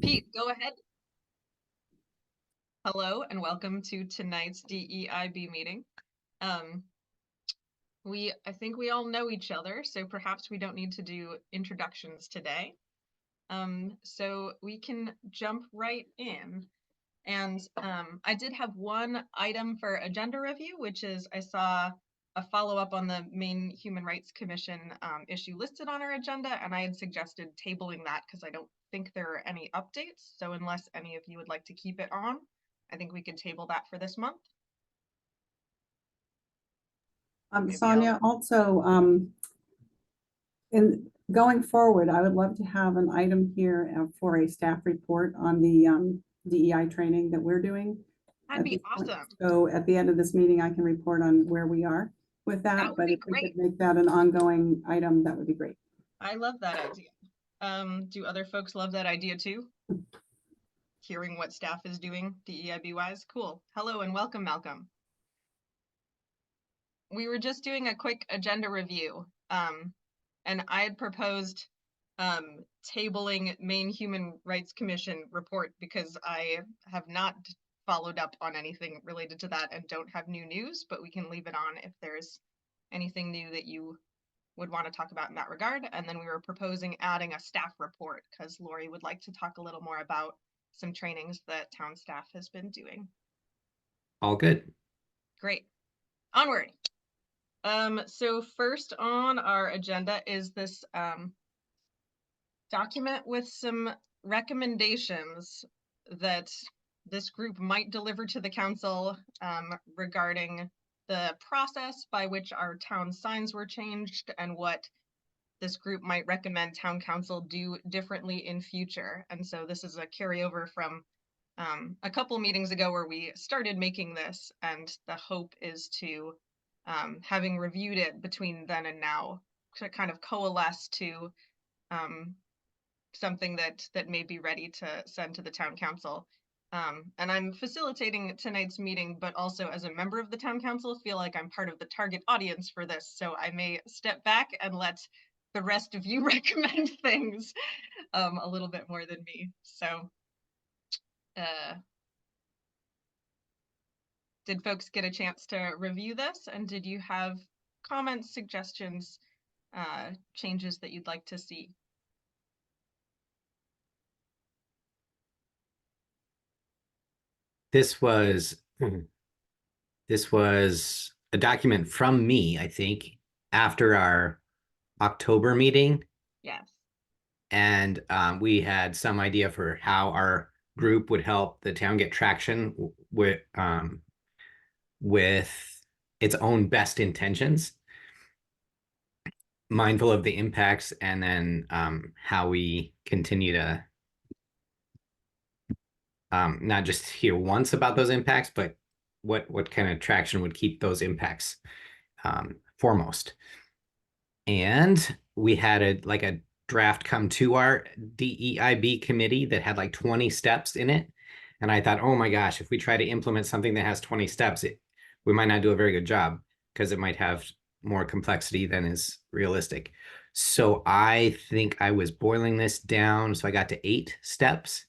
Pete, go ahead. Hello and welcome to tonight's DEIB meeting. I think we all know each other, so perhaps we don't need to do introductions today. So we can jump right in. And I did have one item for agenda review, which is I saw a follow-up on the Maine Human Rights Commission issue listed on our agenda, and I had suggested tabling that because I don't think there are any updates. So unless any of you would like to keep it on, I think we could table that for this month. Sonia, also, in going forward, I would love to have an item here for a staff report on the DEI training that we're doing. That'd be awesome. So at the end of this meeting, I can report on where we are with that. But if we could make that an ongoing item, that would be great. I love that idea. Do other folks love that idea too? Hearing what staff is doing DEIB wise? Cool. Hello and welcome, Malcolm. We were just doing a quick agenda review, and I had proposed tabling Maine Human Rights Commission report because I have not followed up on anything related to that and don't have new news, but we can leave it on if there's anything new that you would want to talk about in that regard. And then we were proposing adding a staff report because Lori would like to talk a little more about some trainings that town staff has been doing. All good. Great. Onward. So first on our agenda is this document with some recommendations that this group might deliver to the council regarding the process by which our town signs were changed and what this group might recommend town council do differently in future. And so this is a carryover from a couple meetings ago where we started making this, and the hope is to, having reviewed it between then and now, to kind of coalesce to something that may be ready to send to the town council. And I'm facilitating tonight's meeting, but also as a member of the town council, feel like I'm part of the target audience for this. So I may step back and let the rest of you recommend things a little bit more than me. So did folks get a chance to review this? And did you have comments, suggestions, changes that you'd like to see? This was a document from me, I think, after our October meeting. Yes. And we had some idea for how our group would help the town get traction with its own best intentions, mindful of the impacts, and then how we continue to not just hear once about those impacts, but what kind of traction would keep those impacts foremost. And we had a draft come to our DEIB committee that had like 20 steps in it. And I thought, oh my gosh, if we try to implement something that has 20 steps, we might not do a very good job because it might have more complexity than is realistic. So I think I was boiling this down. So I got to 8 steps.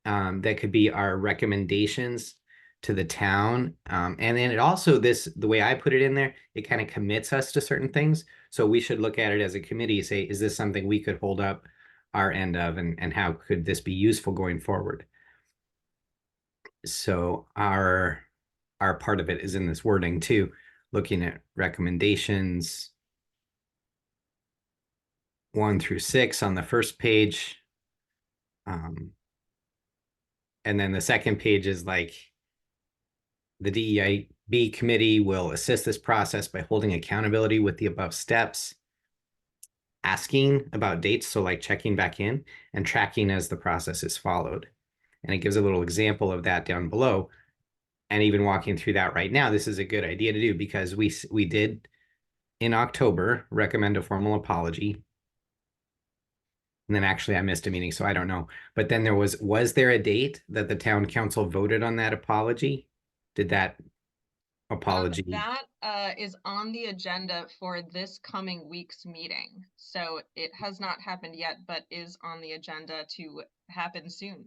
That could be our recommendations to the town. And then it also, the way I put it in there, it kind of commits us to certain things. So we should look at it as a committee, say, is this something we could hold up our end of, and how could this be useful going forward? So our part of it is in this wording too, looking at recommendations 1 through 6 on the first page. And then the second page is like, the DEIB committee will assist this process by holding accountability with the above steps, asking about dates, so like checking back in, and tracking as the process is followed. And it gives a little example of that down below. And even walking through that right now, this is a good idea to do because we did in October recommend a formal apology. And then actually I missed a meeting, so I don't know. But then was there a date that the town council voted on that apology? Did that apology? That is on the agenda for this coming week's meeting. So it has not happened yet, but is on the agenda to happen soon.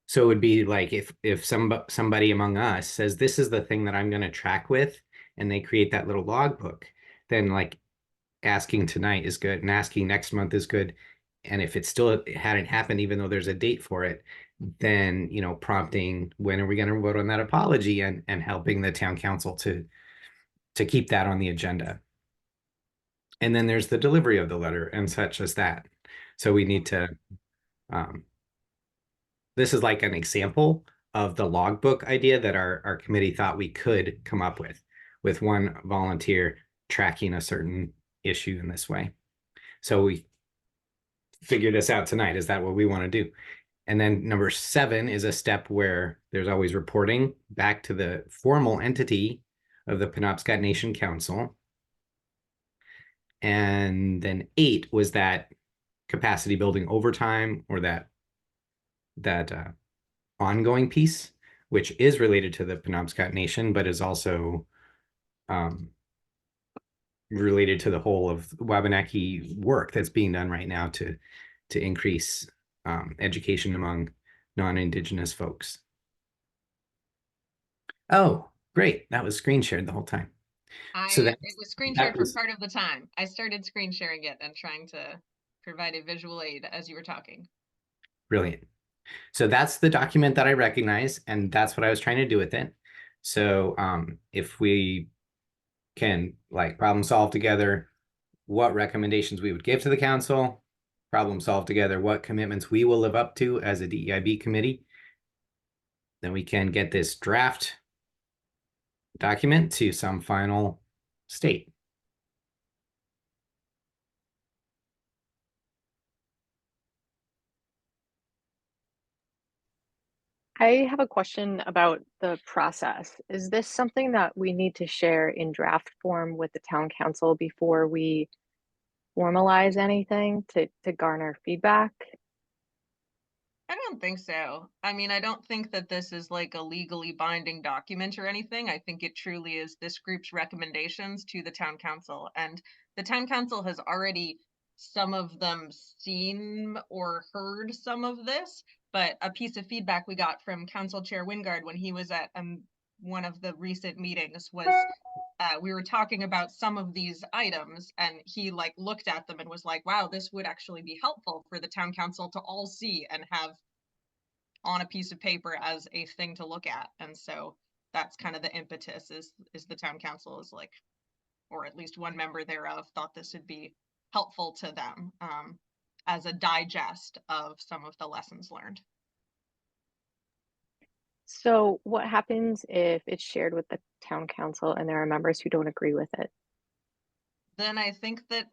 So it would be like if somebody among us says this is the thing that I'm going to track with, and they create that little logbook, then like asking tonight is good, and asking next month is good. And if it still hadn't happened, even though there's a date for it, then prompting when are we going to vote on that apology, and helping the town council to keep that on the agenda. And then there's the delivery of the letter and such as that. So we need to this is like an example of the logbook idea that our committee thought we could come up with one volunteer tracking a certain issue in this way. So we figured this out tonight. Is that what we want to do? And then number 7 is a step where there's always reporting back to the formal entity of the Penobscot Nation Council. And then 8 was that capacity building overtime, or that ongoing piece, which is related to the Penobscot Nation, but is also related to the whole of Wabanaki work that's being done right now to increase education among non-Indigenous folks. Oh, great. That was screen shared the whole time. It was screen shared for part of the time. I started screen sharing it and trying to provide a visual aid as you were talking. Brilliant. So that's the document that I recognize, and that's what I was trying to do with it. So if we can like problem solve together what recommendations we would give to the council, problem solve together what commitments we will live up to as a DEIB committee, then we can get this draft document to some final state. I have a question about the process. Is this something that we need to share in draft form with the town council before we formalize anything to garner feedback? I don't think so. I mean, I don't think that this is like a legally binding document or anything. I think it truly is this group's recommendations to the town council. And the town council has already, some of them, seen or heard some of this. But a piece of feedback we got from Council Chair Wingard when he was at one of the recent meetings was we were talking about some of these items, and he like looked at them and was like, wow, this would actually be helpful for the town council to all see and have on a piece of paper as a thing to look at. And so that's kind of the impetus, is the town council is like, or at least one member thereof thought this would be helpful to them as a digest of some of the lessons learned. So what happens if it's shared with the town council and there are members who don't agree with it? Then I think that,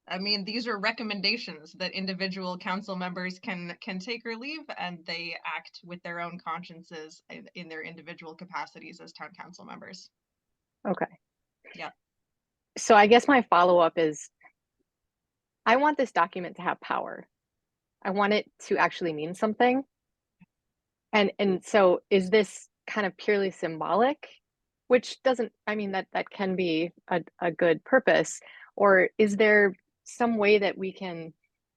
I mean, these are recommendations that individual council members can take or leave, and they act with their own consciences in their individual capacities as town council members. Okay. Yeah. So I guess my follow-up is, I want this document to have power. I want it to actually mean something. And so is this kind of purely symbolic, which doesn't, I mean, that can be a good purpose, or is there some way that we can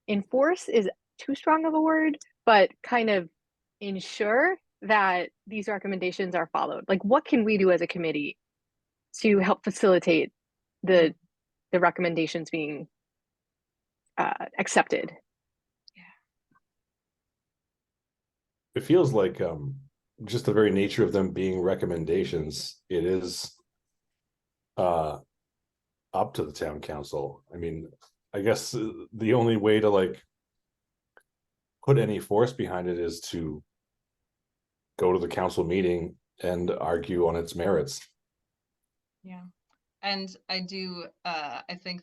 enforce, is too strong of a word, but kind of ensure that these recommendations are followed? Like, what can we do as a committee to help facilitate the recommendations being accepted? It feels like just the very nature of them being recommendations, it is up to the town council. I mean, I guess the only way to like put any force behind it is to go to the council meeting and argue on its merits. Yeah. And I do, I think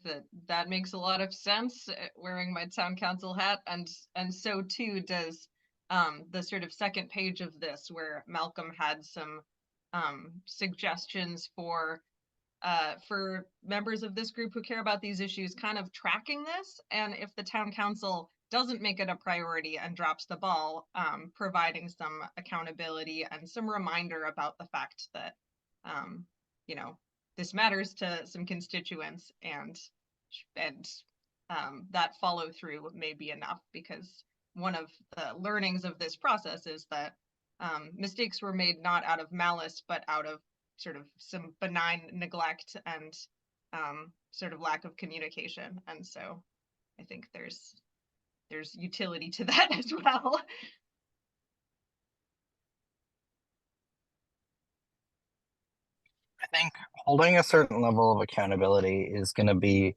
that makes a lot of sense, wearing my town council hat, and so too does the sort of second page of this, where Malcolm had some suggestions for members of this group who care about these issues kind of tracking this, and if the town council doesn't make it a priority and drops the ball, providing some accountability and some reminder about the fact that you know, this matters to some constituents, and that follow through may be enough, because one of the learnings of this process is that mistakes were made not out of malice, but out of sort of some benign neglect and sort of lack of communication. And so I think there's utility to that as well. I think holding a certain level of accountability is going to be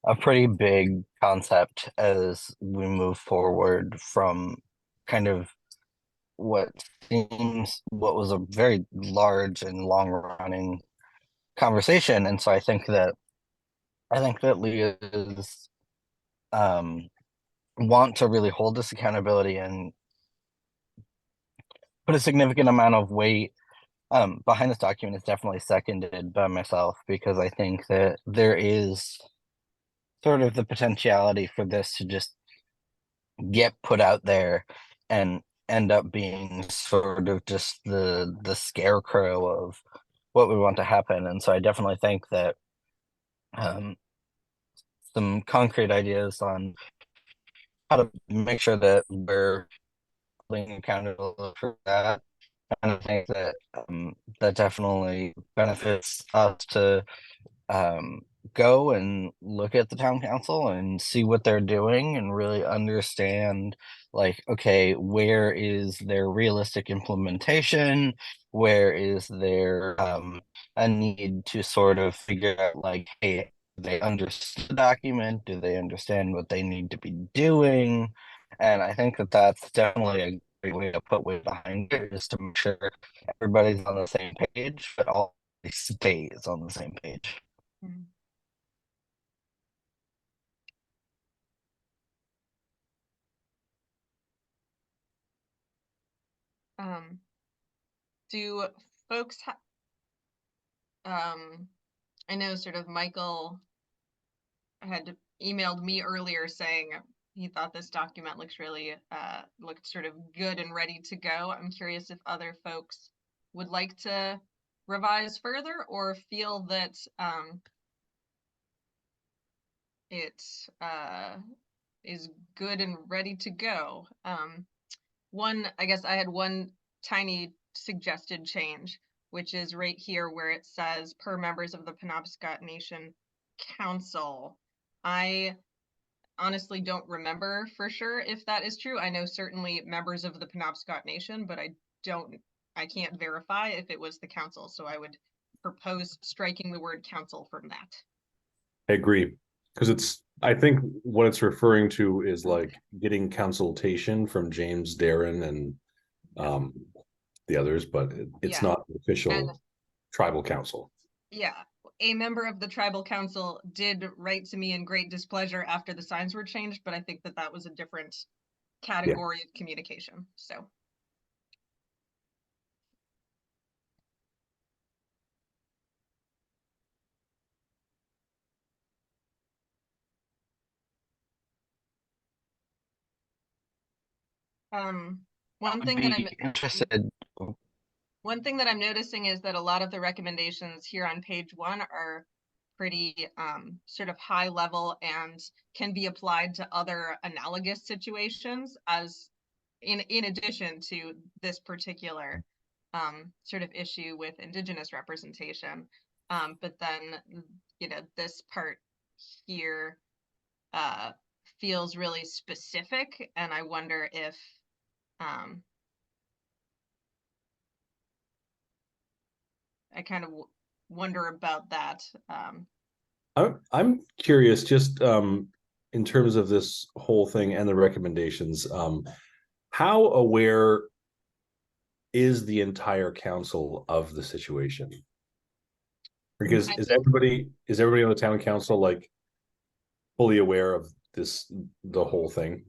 a pretty big concept as we move forward from kind of what what was a very large and long running conversation. And so I think that leaders want to really hold this accountability and put a significant amount of weight behind this document. Is definitely seconded by myself, because I think that there is sort of the potentiality for this to just get put out there and end up being sort of just the scarecrow of what we want to happen. And so I definitely think that some concrete ideas on how to make sure that we're being accountable for that, and I think that that definitely benefits us to um, go and look at the town council and see what they're doing and really understand, like, okay, where is their realistic implementation? Where is there a need to sort of figure out, like, hey, do they understand the document? Do they understand what they need to be doing? And I think that that's definitely a great way to put weight behind it, is to make sure everybody's on the same page, but all stays on the same page. Mhm. Do folks I know sort of Michael had emailed me earlier saying he thought this document looks really looked sort of good and ready to go. I'm curious if other folks would like to revise further, or feel that it is good and ready to go. I guess I had one tiny suggested change, which is right here where it says per members of the Penobscot Nation Council. I honestly don't remember for sure if that is true. I know certainly members of the Penobscot Nation, but I can't verify if it was the council. So I would propose striking the word council from that. I agree, because I think what it's referring to is like getting consultation from James, Darren, and the others, but it's Yeah. not official And tribal council. yeah, a member of the tribal council did write to me in great displeasure after the signs were changed, but I think that that was a different category of communication. So one Would thing that I'm be interested. one thing that I'm noticing is that a lot of the recommendations here on page 1 are pretty sort of high level and can be applied to other analogous situations, as in addition to this particular sort of issue with Indigenous representation. But then, this part here feels really specific, and I wonder if I kind of wonder about that. I'm curious, just in terms of this whole thing and the recommendations, how aware is the entire council of the situation? Because I is think everybody on the town council like fully aware of the whole thing?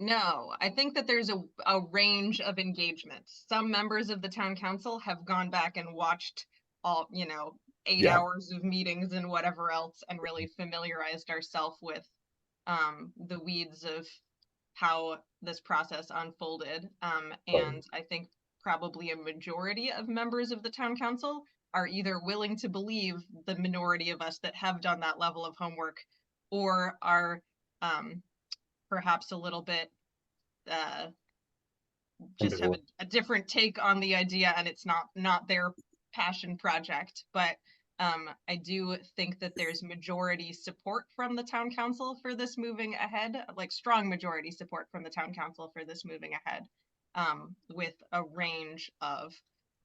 No, I think that there's a range of engagement. Some members of the town council have gone back and watched all, 8 hours of meetings and whatever else, and really familiarized ourselves with the weeds of how this process unfolded. And I think probably a majority of members of the town council are either willing to believe the minority of us that have done that level of homework, or are perhaps a little bit just have a different take on the idea, and it's not their passion project. But I do think that there's majority support from the town council for this moving ahead, like strong majority support from the town council for this moving ahead, with a range of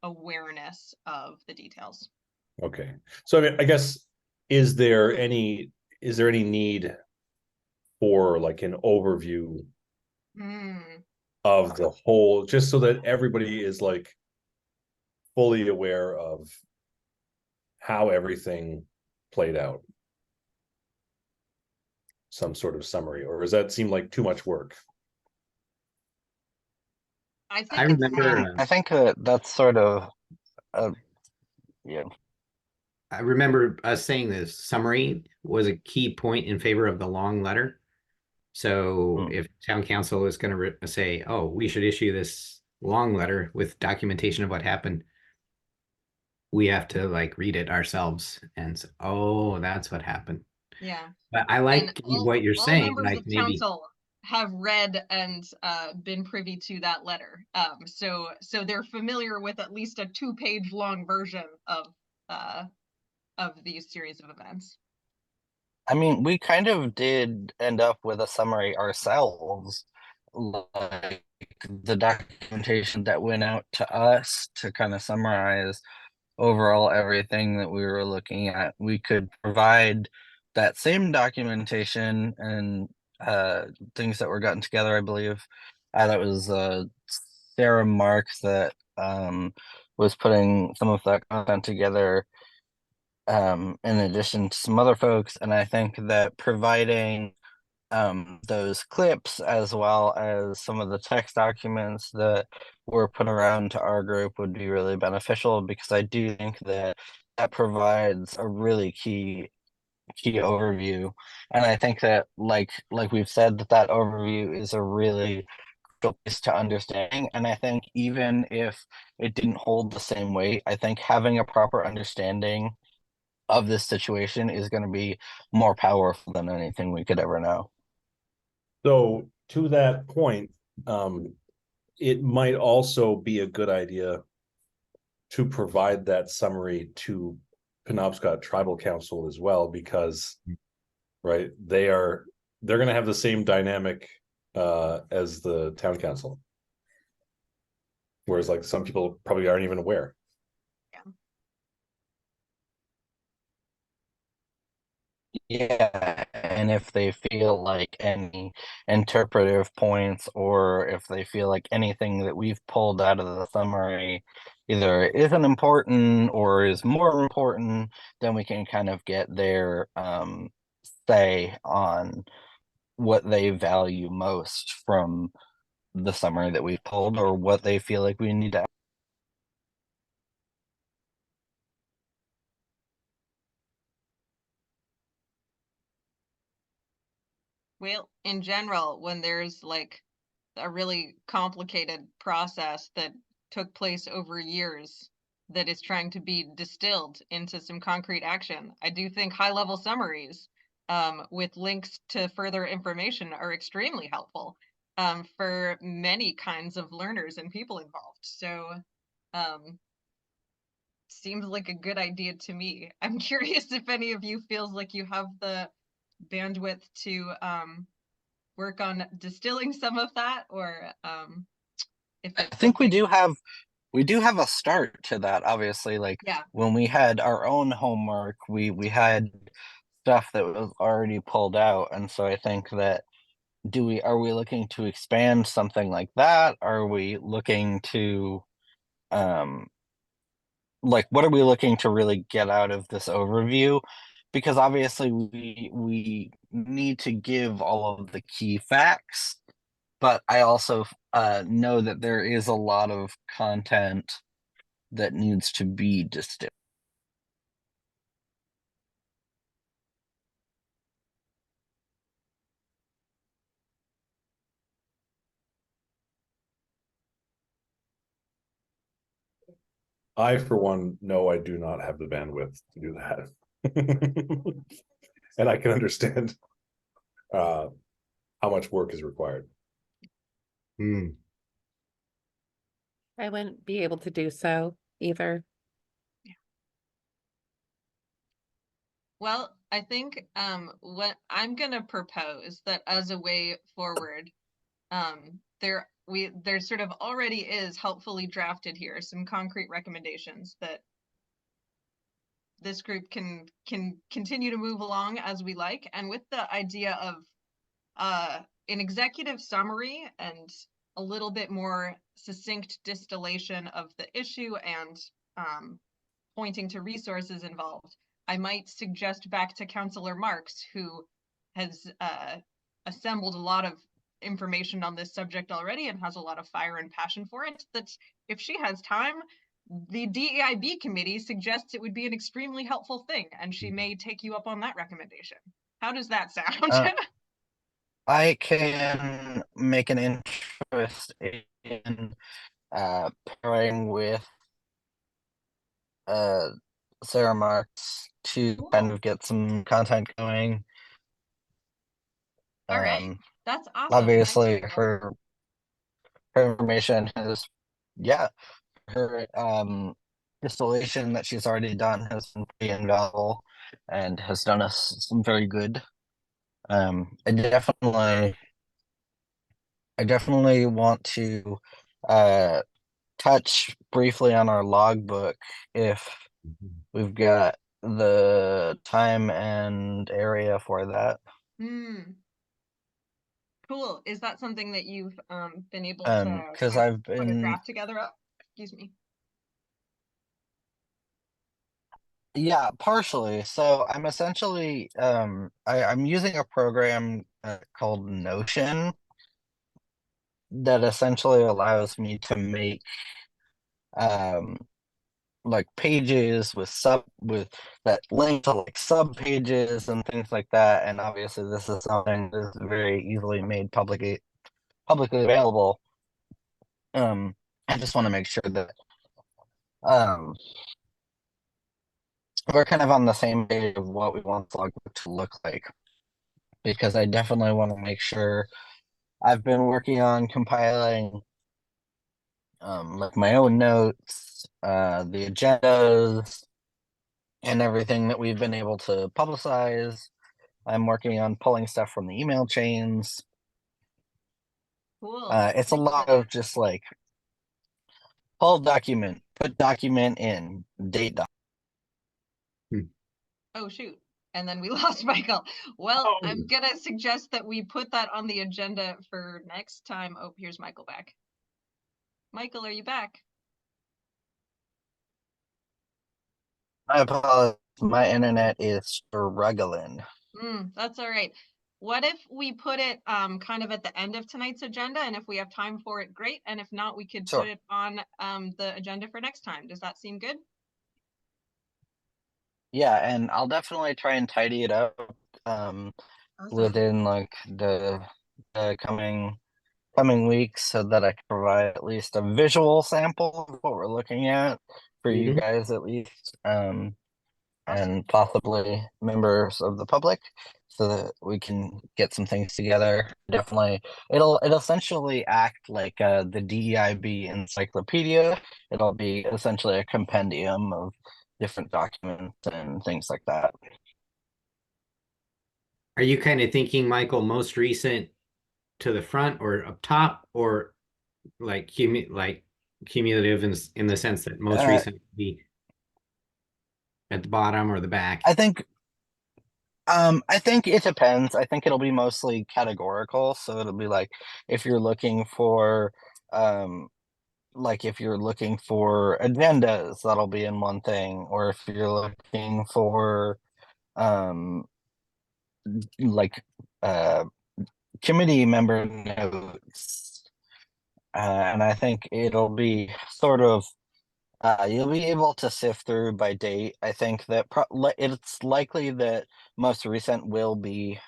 awareness of the details. Okay, so I mean, I guess, is there any need for like an overview of the whole, just so that everybody is like fully aware of how everything played out? Some sort of summary, or does that seem like too much work? I think I remember, I think that's sort of, yeah. I remember us saying this summary was a key point in favor of the long letter. So if town council is going to say, oh, we should issue this long letter with documentation of what happened, we have to like read it ourselves and say, oh, that's what happened. Yeah. But I like what you're all saying, members like of maybe council have read and been privy to that letter. So they're familiar with at least a 2-page long version of these series of events. I mean, we kind of did end up with a summary ourselves, like the documentation that went out to us to kind of summarize overall everything that we were looking at. We could provide that same documentation and things that were gotten together, I believe. That was Sarah Marks that was putting some of that content together, in addition to some other folks. And I think that providing those clips as well as some of the text documents that were put around to our group would be really beneficial, because I do think that that provides a really key overview. And I think that like we've said, that overview is a really crucial piece to understanding. And I think even if it didn't hold the same weight, I think having a proper understanding of this situation is going to be more powerful than anything we could ever know. So to that point, it might also be a good idea to provide that summary to Penobscot Tribal Council as well, because right, they're going to have the same dynamic as the town council, whereas like some people probably aren't even aware. Yeah, and if they feel like any interpretive points, or if they feel like anything that we've pulled out of the summary either isn't important or is more important, then we can kind of get their say on what they value most from the summary that we've pulled, or what they feel like we need to. Well, in general, when there's like a really complicated process that took place over years that is trying to be distilled into some concrete action, I do think high-level summaries with links to further information are extremely helpful for many kinds of learners and people involved. So seems like a good idea to me. I'm curious if any of you feels like you have the bandwidth to work on distilling some of that, or if I it's think we something. do have a start to that. Obviously, like Yeah. when we had our own homework, we had stuff that was already pulled out. And so I think that, are we looking to expand something like that? Are we looking to like, what are we looking to really get out of this overview? Because obviously we need to give all of the key facts, but I also know that there is a lot of content that needs to be distilled. I, for one, know I do not have the bandwidth to do that. And I can understand how much work is required. Hmm. I wouldn't be able to do so either. Well, I think what I'm gonna propose that as a way forward, there sort of already is helpfully drafted here some concrete recommendations that this group can continue to move along as we like, and with the idea of an executive summary and a little bit more succinct distillation of the issue and pointing to resources involved, I might suggest back to Councillor Marks, who has assembled a lot of information on this subject already and has a lot of fire and passion for it, that if she has time, the DEIB committee suggests it would be an extremely helpful thing, and she may take you up on that recommendation. How does that sound? I can make an interest in pairing with Sarah Marks to kind of get some content going. All right, that's awesome. Obviously, her information is, yeah, her distillation that she's already done has been pretty invaluable and has done us some very good. I definitely want to touch briefly on our logbook if we've got the time and area for that. Cool. Is that something that you've been able to Because kind of I've put a been, draft together of? Excuse me. yeah, partially. So I'm essentially I'm using a program called Notion that essentially allows me to make like pages with that link to like sub pages and things like that. And obviously this is something that is very easily made publicly available. I just want to make sure that um we're kind of on the same page of what we want the logbook to look like, because I definitely want to make sure I've been working on compiling like my own notes, the agendas, and everything that we've been able to publicize. I'm working on pulling stuff from the email chains. Cool. It's a lot of just like pull document, put document in, date doc. Oh, shoot. And then we lost Michael. Well, I'm gonna suggest that we put that on the agenda for next time. Oh, here's Michael back. Michael, are you back? I apologize. My internet is struggling. That's all right. What if we put it kind of at the end of tonight's agenda, and if we have time for it, great. And if not, we could Sure. put it on the agenda for next time. Does that seem good? Yeah, and I'll definitely try and tidy it up Awesome. within like the coming weeks, so that I can provide at least a visual sample of what we're looking at for you guys at least, and possibly members of the public, so that we can get some things together. Definitely, it'll essentially act like the DEIB encyclopedia. It'll be essentially a compendium of different documents and things like that. Are you kind of thinking, Michael, most recent to the front or up top, or like cumulative in the sense that most recent would be at the bottom or the back? I think it depends. I think it'll be mostly categorical. So it'll be like if you're looking for if you're looking for agendas, that'll be in one thing, or if you're looking for like committee member notes, and I think it'll be sort of you'll be able to sift through by date. I think that it's likely that most recent will be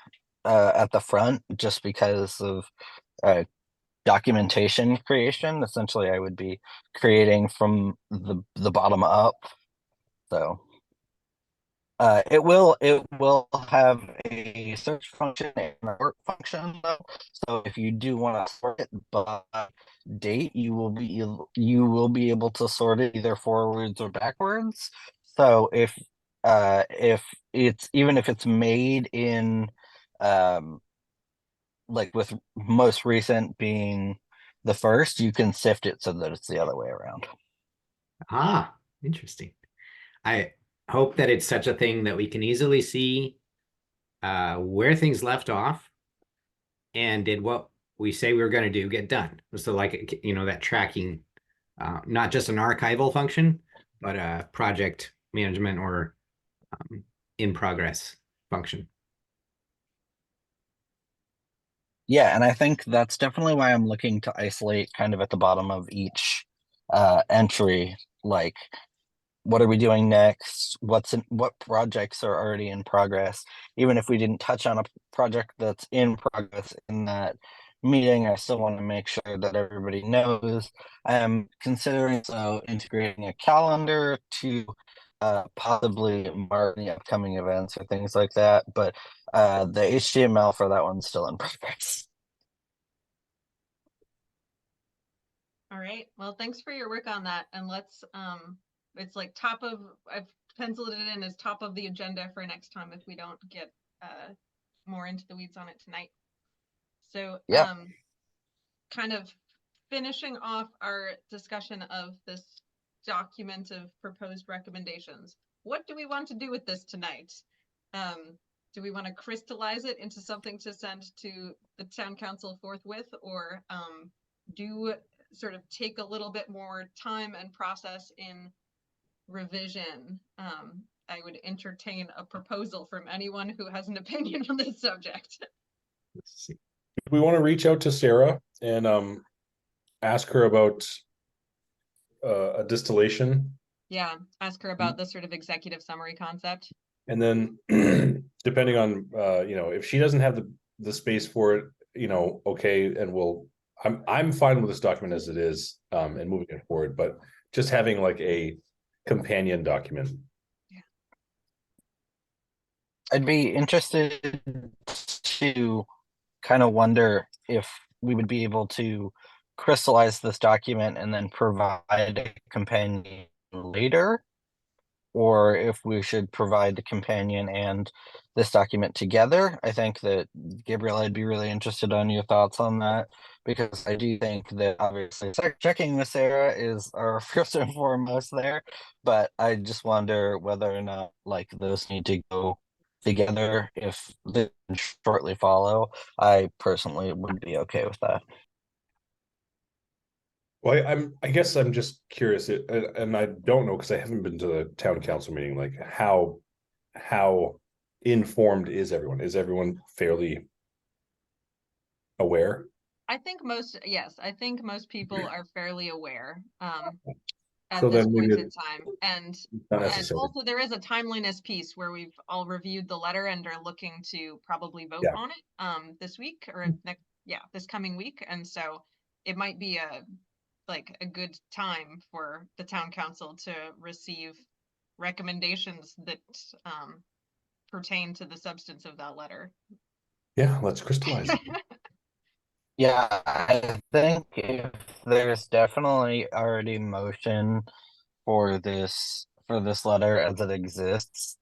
at the front, just because of documentation creation. Essentially, I would be creating from the bottom up. So it will have a search function and a work function though. So if you do want to sort it by date, you will be able to sort it either forwards or backwards. So if it's even if it's made in like with most recent being the first, you can sift it so that it's the other way around. Ah, interesting. I hope that it's such a thing that we can easily see where things left off and did what we say we were going to do get done. So like, that tracking, not just an archival function, but a project management or in progress function. Yeah, and I think that's definitely why I'm looking to isolate kind of at the bottom of each entry, like what are we doing next? What projects are already in progress? Even if we didn't touch on a project that's in progress in that meeting, I still want to make sure that everybody knows. I am considering integrating a calendar to possibly mark the upcoming events or things like that, but the HTML for that one's still in progress. All right, well, thanks for your work on that, and let's, it's like I've penciled it in as top of the agenda for next time if we don't get more into the weeds on it tonight. So, Yeah. kind of finishing off our discussion of this document of proposed recommendations, what do we want to do with this tonight? Do we want to crystallize it into something to send to the town council forthwith, or do sort of take a little bit more time and process in revision? I would entertain a proposal from anyone who has an opinion on this subject. Let's see. We want to reach out to Sarah and ask her about a distillation, Yeah, ask her about the sort of executive summary concept. and then depending on if she doesn't have the space for it, okay, and I'm fine with this document as it is, and moving it forward, but just having like a companion document. I'd be interested to kind of wonder if we would be able to crystallize this document and then provide a companion later, or if we should provide the companion and this document together. I think that, Gabriel, I'd be really interested on your thoughts on that, because I do think that obviously checking with Sarah is our first and foremost there, but I just wonder whether or not like those need to go together if they shortly follow. I personally would be okay with that. Well, I guess I'm just curious, and I don't know because I haven't been to the town council meeting. Like how informed is everyone? Is everyone fairly aware? I think most people are fairly aware at So this then point maybe in time. And not necessary. also there is a timeliness piece where we've all reviewed the letter and are looking to probably vote Yeah. on it this week or this coming week. And so it might be a good time for the town council to receive recommendations that pertain to the substance of that letter. Yeah, let's crystallize it. Yeah, I think if there's definitely already motion for this letter as it exists,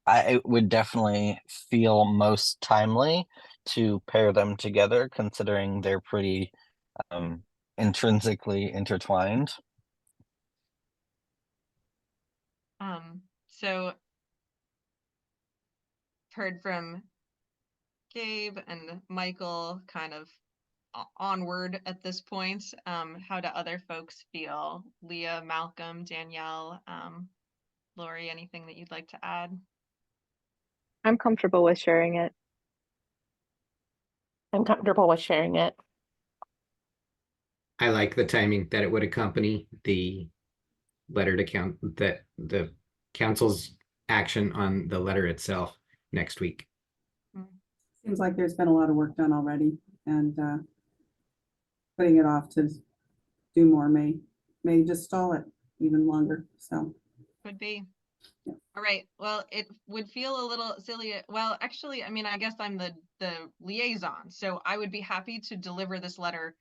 it would definitely feel most timely to pair them together, considering they're pretty intrinsically intertwined. So heard from Gabe and Michael kind of onward at this point. How do other folks feel? Leah, Malcolm, Danielle, Lori, anything that you'd like to add? I'm comfortable with sharing it. I'm comfortable with sharing it. I like the timing that it would accompany the letter to the council's action on the letter itself next week. Seems like there's been a lot of work done already, and putting it off to do more may just stall it even longer. So Could be. All right, well, it would feel a little silly. Well, actually, I mean, I guess I'm the liaison, so I would be happy to deliver this letter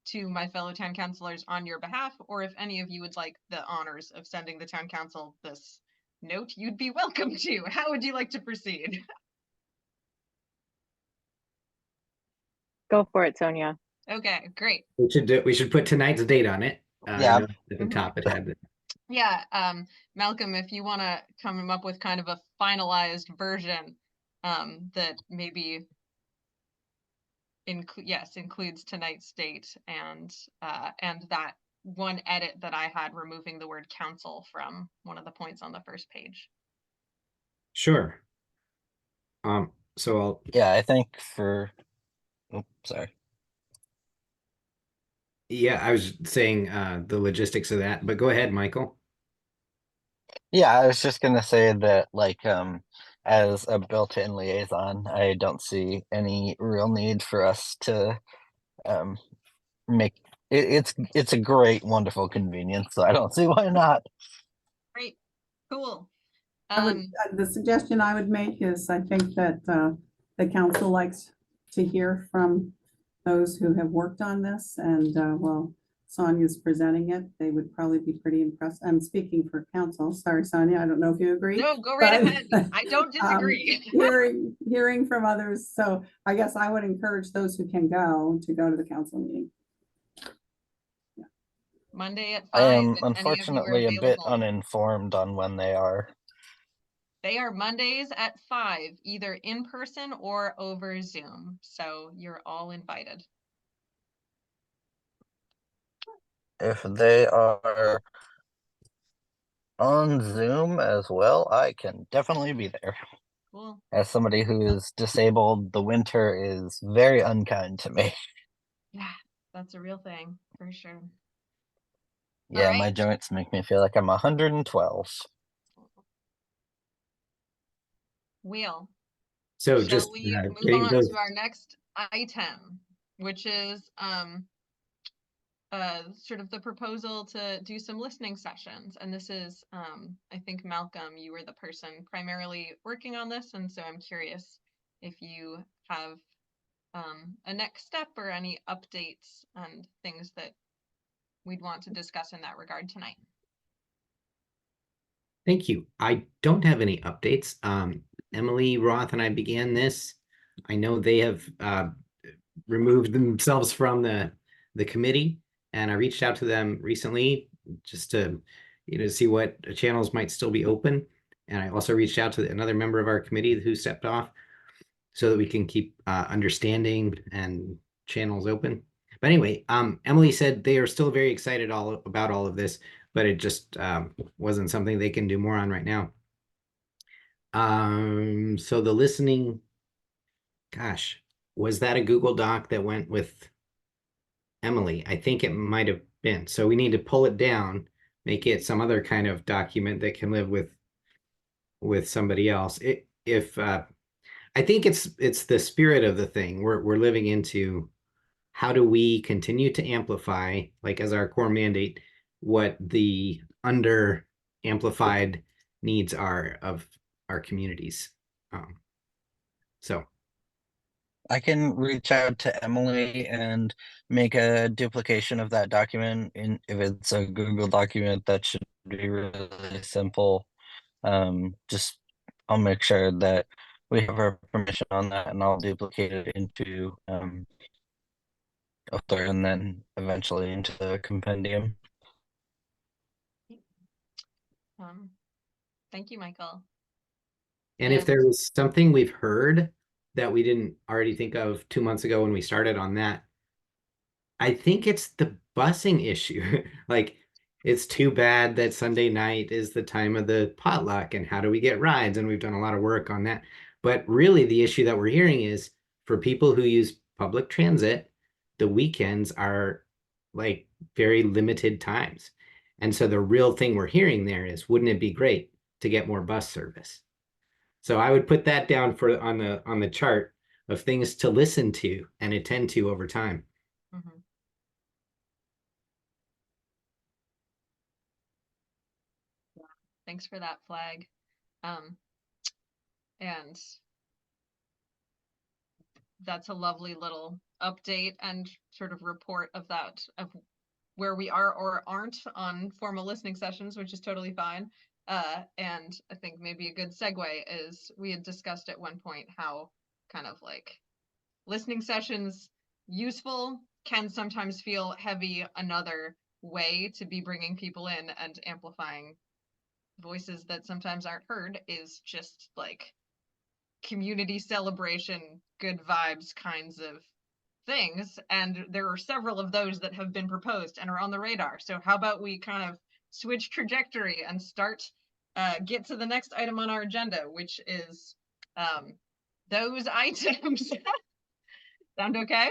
to my fellow town councilors on your behalf, or if any of you would like the honors of sending the town council this note, you'd be welcome to. How would you like to proceed? Go for it, Sonia. Okay, great. We should put tonight's date on it. I Yeah. know at the Mhm. top it had the Yeah, Malcolm, if you want to come up with kind of a finalized version that maybe includes tonight's date and that one edit that I had removing the word council from one of the points on the first page. sure. So I'll Yeah, I think sorry. yeah, I was saying the logistics of that, but go ahead, Michael. Yeah, I was just gonna say that like as a built-in liaison, I don't see any real need for us to um make it's a great, wonderful convenience, so I don't see why not. Great, cool. I would, the suggestion I would make is, I think that the council likes to hear from those who have worked on this, and while Sonia's presenting it, they would probably be pretty impressed. I'm speaking for council. Sorry, Sonia, I don't know if you agree. No, go right but, ahead. I don't disagree. hearing from others. So I guess I would encourage those who can go to go to the council meeting. Monday at I 5, am if any of you are unfortunately a bit available. uninformed on when they are. They are Mondays at 5, either in person or over Zoom. So you're all invited. If they are on Zoom as well, I can definitely be there. Cool. As somebody who is disabled, the winter is very unkind to me. Yeah, that's a real thing for sure. Yeah, my right. joints make me feel like I'm 112. Wheel. So Shall just we move getting on those to our next item, which is sort of the proposal to do some listening sessions. And this is, I think, Malcolm, you were the person primarily working on this. And so I'm curious if you have a next step or any updates and things that we'd want to discuss in that regard tonight. Thank you. I don't have any updates. Emily Roth and I began this. I know they have removed themselves from the committee, and I reached out to them recently just to see what channels might still be open. And I also reached out to another member of our committee who stepped off so that we can keep understanding and channels open. But anyway, Emily said they are still very excited about all of this, but it just wasn't something they can do more on right now. So the listening, gosh, was that a Google Doc that went with Emily? I think it might have been. So we need to pull it down, make it some other kind of document that can live with somebody else. If I think it's the spirit of the thing. We're living into how do we continue to amplify, like as our core mandate, what the under amplified needs are of our communities. So I can reach out to Emily and make a duplication of that document. If it's a Google document, that should be really simple. Just I'll make sure that we have our permission on that, and I'll duplicate it into Author and then eventually into the compendium. Thank you, Michael. and if there was something we've heard that we didn't already think of 2 months ago when we started on that, I think it's the busing issue. Like, it's too bad that Sunday night is the time of the potluck and how do we get rides? And we've done a lot of work on that. But really, the issue that we're hearing is for people who use public transit, the weekends are like very limited times. And so the real thing we're hearing there is, wouldn't it be great to get more bus service? So I would put that down for on the chart of things to listen to and attend to over time. Mm-hmm. Thanks for that flag. And that's a lovely little update and sort of report of that, of where we are or aren't on formal listening sessions, which is totally fine. And I think maybe a good segue is we had discussed at one point how kind of like listening sessions useful can sometimes feel heavy another way to be bringing people in and amplifying voices that sometimes aren't heard is just like community celebration, good vibes kinds of things. And there are several of those that have been proposed and are on the radar. So how about we kind of switch trajectory and start, get to the next item on our agenda, which is those items. Sound okay?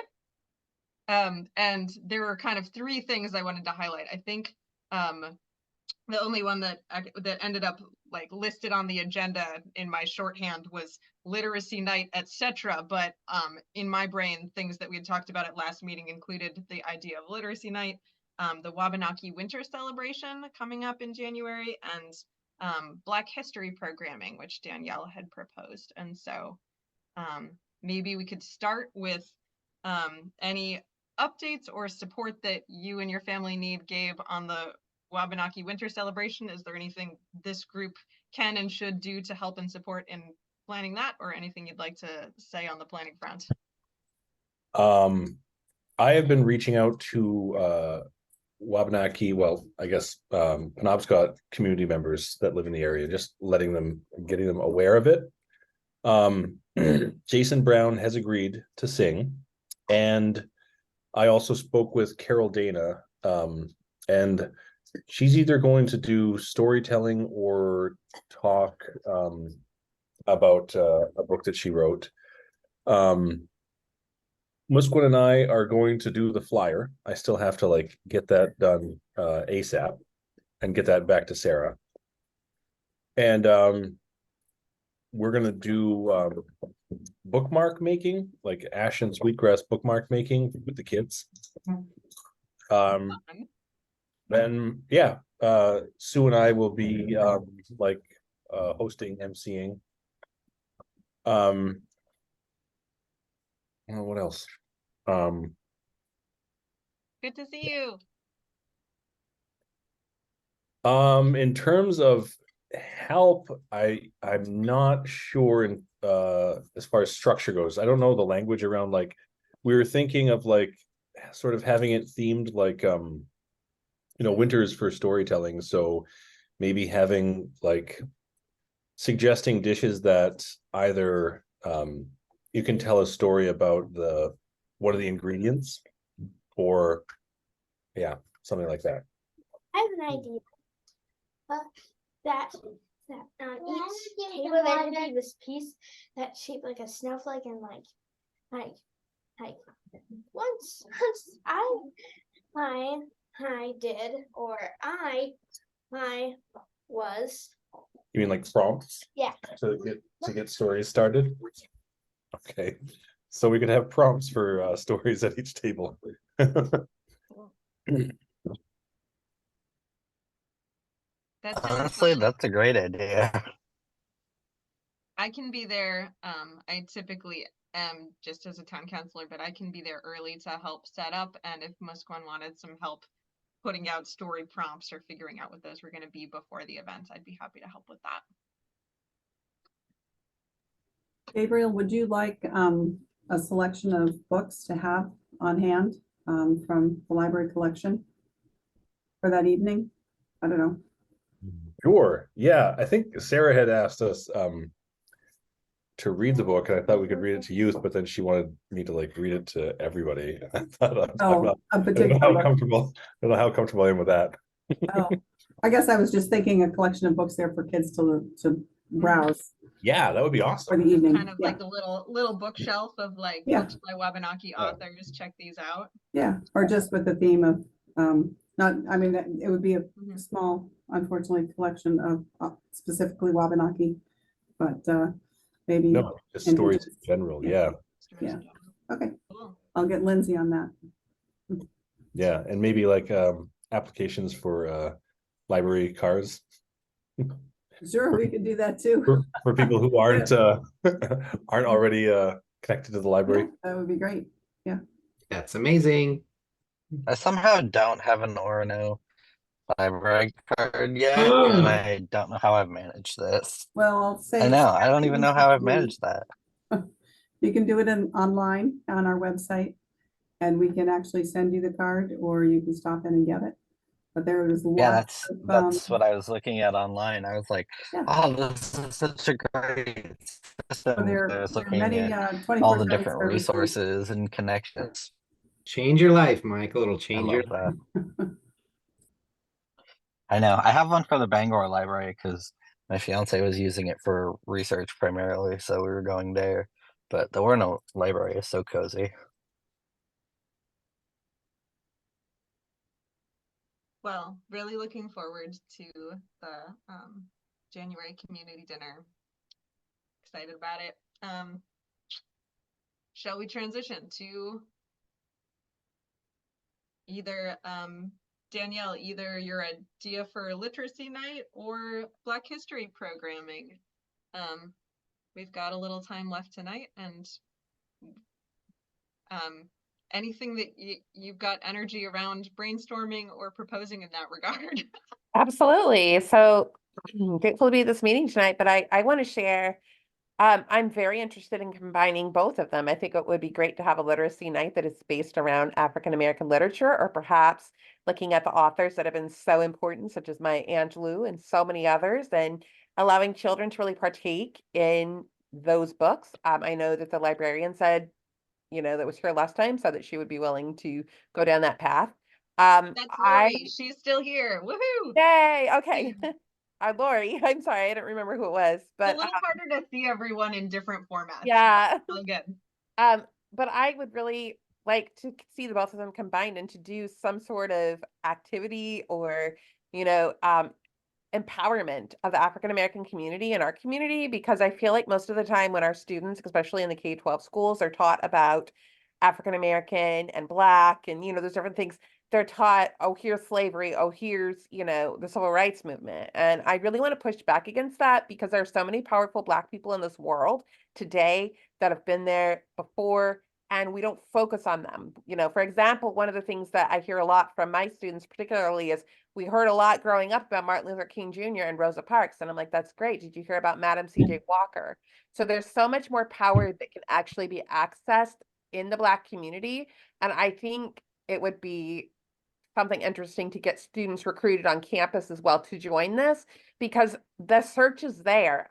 And there were kind of three things I wanted to highlight. I think the only one that ended up like listed on the agenda in my shorthand was literacy night, etc. But in my brain, things that we had talked about at last meeting included the idea of literacy night, the Wabanaki Winter Celebration coming up in January, and Black History programming, which Danielle had proposed. And so maybe we could start with any updates or support that you and your family need, Gabe, on the Wabanaki Winter Celebration. Is there anything this group can and should do to help and support in planning that, or anything you'd like to say on the planning front? I have been reaching out to Wabanaki, well, I guess Penobscot community members that live in the area, just getting them aware of it. Jason Brown has agreed to sing, and I also spoke with Carol Dana, and she's either going to do storytelling or talk about a book that she wrote. Musquin and I are going to do the flyer. I still have to like get that done ASAP and get that back to Sarah. And we're gonna do bookmark making, like ash and sweetgrass bookmark making with the kids. Then yeah, Sue and I will be hosting, emceeing. What else? Good to see you. In terms of help, I'm not sure in as far as structure goes. I don't know the language around, like we were thinking of like sort of having it themed like winters for storytelling. So maybe having like suggesting dishes that either you can tell a story about what are the ingredients, or yeah, something like that. I have an idea. That on each table there would be this piece that's shaped like a snowflake, and like once I did, or I was. You mean like prompts? Yeah. To get stories started. Okay, so we could have prompts for stories at each table. That sounds Honestly, fun. that's a great idea. I can be there. I typically am just as a town councilor, but I can be there early to help set up. And if Musquin wanted some help putting out story prompts or figuring out what those were going to be before the event, I'd be happy to help with that. Gabriel, would you like a selection of books to have on hand from the library collection for that evening? I don't know. Sure. Yeah, I think Sarah had asked us to read the book, and I thought we could read it to youth, but then she wanted me to like read it to everybody. I thought Oh, a I don't know particular how book. comfortable. I don't know how comfortable I am with that. Oh, I guess I was just thinking a collection of books there for kids to browse Yeah, that would be for awesome. the evening. Kind of Yeah. like a little bookshelf of like Yeah. books by Wabanaki authors. Check these out. Yeah, or just with the theme of it would be a Mhm. small, unfortunately, collection of specifically Wabanaki, but maybe. No, just stories in Indigenous. general. Yeah. Yeah, Okay, Cool. I'll get Lindsay on that. yeah, and maybe like applications for library cards. Sure, we can do that too. for people who aren't aren't already connected to the Yeah, library. that would be great. That's amazing. I somehow don't have an Orono library card yet, and I don't know how I've managed this. Well, I'll say. I know, I don't even know how I've managed that. You can do it online on our website, and we can actually send you the card, or you can stop in and get it. But there is Yeah, lots of, that's what I was looking at online. I was like, yeah. oh, this is such a great system. There I was there are looking many at all 24 the credit different services. resources and connections. Change your life, Michael. It'll I change your love that. I know. I have one for the Bangor Library because my fiance was using it for research primarily, so we were going there. But the Orono Library is so cozy. Well, really looking forward to the January community dinner. Excited about it. Shall we transition to either Danielle, either your idea for a literacy night or Black History programming? We've got a little time left tonight, and anything that you've got energy around brainstorming or proposing in that regard. Absolutely. So grateful to be at this meeting tonight, but I want to share. I'm very interested in combining both of them. I think it would be great to have a literacy night that is based around African American literature, or perhaps looking at the authors that have been so important, such as Maya Angelou and so many others, and allowing children to really partake in those books. I know that the librarian said, that was here last time, said that she would be willing to go down that path. That's I Lori. She's still here. Woohoo! Yay, okay. Lori, I'm sorry, I don't remember who it was, It's a but little harder to see everyone in different formats. yeah. All good. But I would really like to see the both of them combined and to do some sort of activity or, empowerment of the African American community in our community, because I feel like most of the time when our students, especially in the K-12 schools, are taught about African American and Black and, those different things, they're taught, oh, here's slavery, oh, here's, the civil rights movement. And I really want to push back against that because there are so many powerful Black people in this world today that have been there before, and we don't focus on them. For example, one of the things that I hear a lot from my students particularly is, we heard a lot growing up about Martin Luther King Jr. and Rosa Parks. And I'm like, that's great. Did you hear about Madam C.J. Walker? So there's so much more power that can actually be accessed in the Black community. And I think it would be something interesting to get students recruited on campus as well to join this, because the search is there.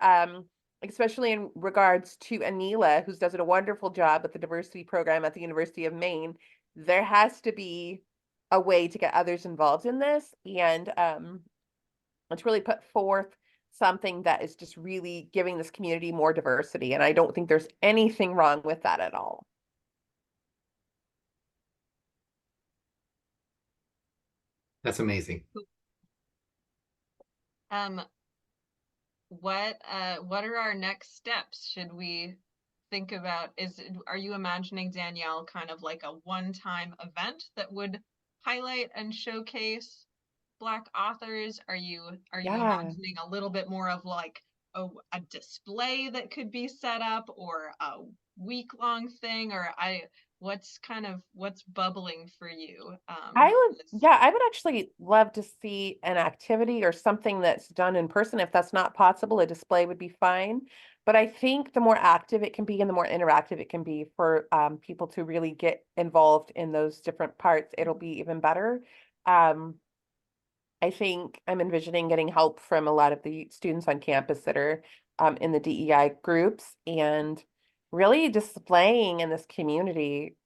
Especially in regards to Anila, who does a wonderful job with the diversity program at the University of Maine. There has to be a way to get others involved in this, and let's really put forth something that is just really giving this community more diversity. And I don't think there's anything wrong with that at all. That's amazing. What are our next steps? Should we think about, are you imagining, Danielle, kind of like a one-time event that would highlight and showcase Black authors? Are you imagining a little bit more of like a display that could be set up, or a week-long thing, or what's bubbling for you? I would actually love to see an activity or something that's done in person. If that's not possible, a display would be fine. But I think the more active it can be and the more interactive it can be for people to really get involved in those different parts, it'll be even better. I think I'm envisioning getting help from a lot of the students on campus that are in the DEI groups, and really displaying in this community,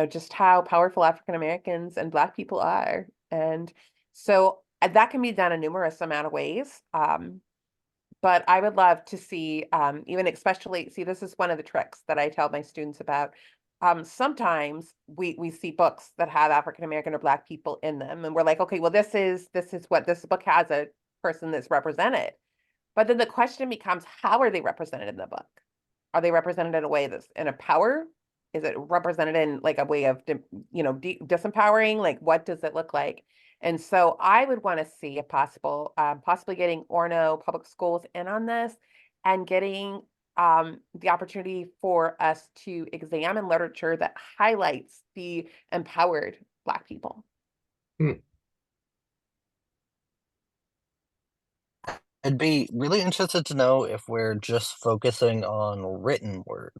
just how powerful African Americans and Black people are. And so that can be done a numerous amount of ways. But I would love to see, even especially, see, this is one of the tricks that I tell my students about. Sometimes we see books that have African American or Black people in them, and we're like, okay, well, this is what this book has, a person that's represented. But then the question becomes, how are they represented in the book? Are they represented in a way that's in a power? Is it represented in like a way of, disempowering? Like, what does it look like? And so I would want to see if possible, possibly getting Orono Public Schools in on this and getting the opportunity for us to examine literature that highlights the empowered Black people. I'd be really interested to know if we're just focusing on written word.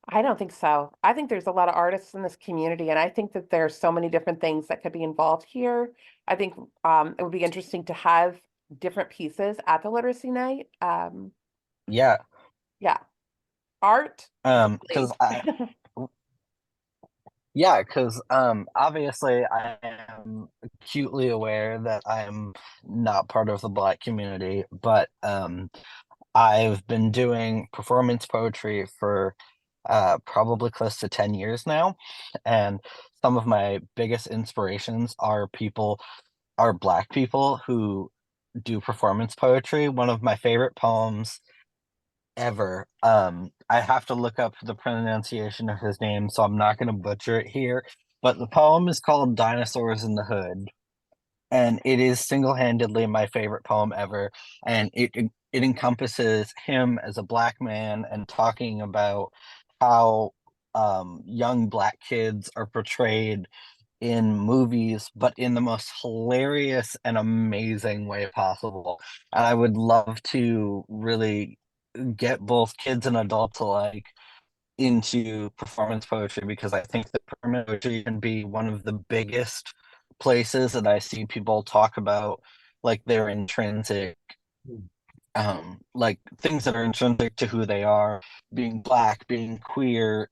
I don't think so. I think there's a lot of artists in this community, and I think that there's so many different things that could be involved here. I think it would be interesting to have different pieces at the literacy night. Yeah, Yeah, art. because yeah, because obviously I am acutely aware that I'm not part of the Black community, but I've been doing performance poetry for probably close to 10 years now, and some of my biggest inspirations are Black people who do performance poetry. One of my favorite poems ever. I have to look up the pronunciation of his name, so I'm not going to butcher it here. But the poem is called Dinosaurs in the Hood, and it is single-handedly my favorite poem ever. And it encompasses him as a Black man and talking about how young Black kids are portrayed in movies, but in the most hilarious and amazing way possible. And I would love to really get both kids and adults alike into performance poetry, because I think that performance poetry can be one of the biggest places that I see people talk about like their intrinsic like things that are intrinsic to who they are, being Black, being queer,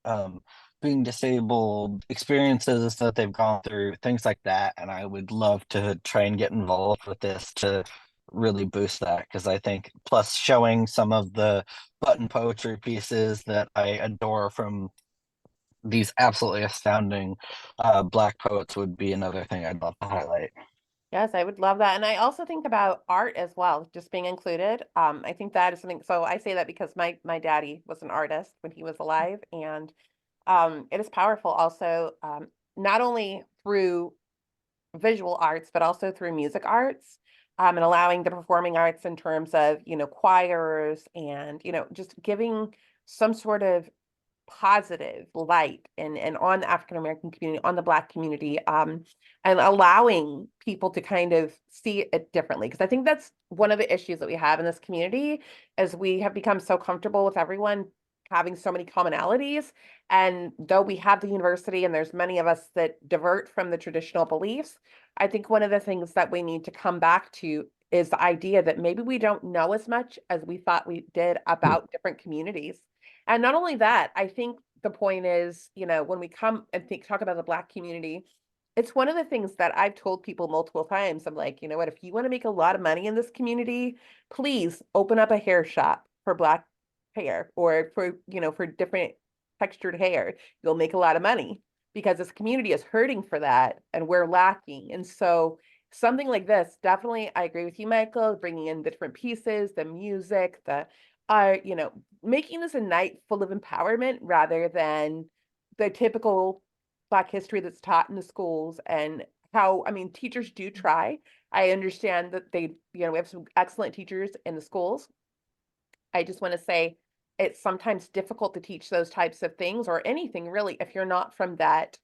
um being disabled, experiences that they've gone through, things like that. And I would love to try and get involved with this to really boost that, because I think plus showing some of the button poetry pieces that I adore from these absolutely astounding Black poets would be another thing I'd love to highlight. Yes, I would love that. And I also think about art as well, just being included. I think that is something, so I say that because my daddy was an artist when he was alive, and it is powerful also, not only through visual arts, but also through music arts, and allowing the performing arts in terms of, choirs and, just giving some sort of positive light and on the African American community, on the Black community, and allowing people to kind of see it differently. Because I think that's one of the issues that we have in this community, is we have become so comfortable with everyone having so many commonalities. And though we have the university and there's many of us that divert from the traditional beliefs, I think one of the things that we need to come back to is the idea that maybe we don't know as much as we thought we did about different communities. And not only that, I think the point is, when we come and talk about the Black community, it's one of the things that I've told people multiple times. I'm like, you know what, if you want to make a lot of money in this community, please open up a hair shop for Black hair, or for different textured hair. You'll make a lot of money, because this community is hurting for that and we're lacking. And so something like this, definitely, I agree with you, Michael, bringing in the different pieces, the music, the making this a night full of empowerment rather than the typical Black history that's taught in the schools. And how, I mean, teachers do try. I understand that we have some excellent teachers in the schools. I just want to say it's sometimes difficult to teach those types of things, or anything really, if you're not from that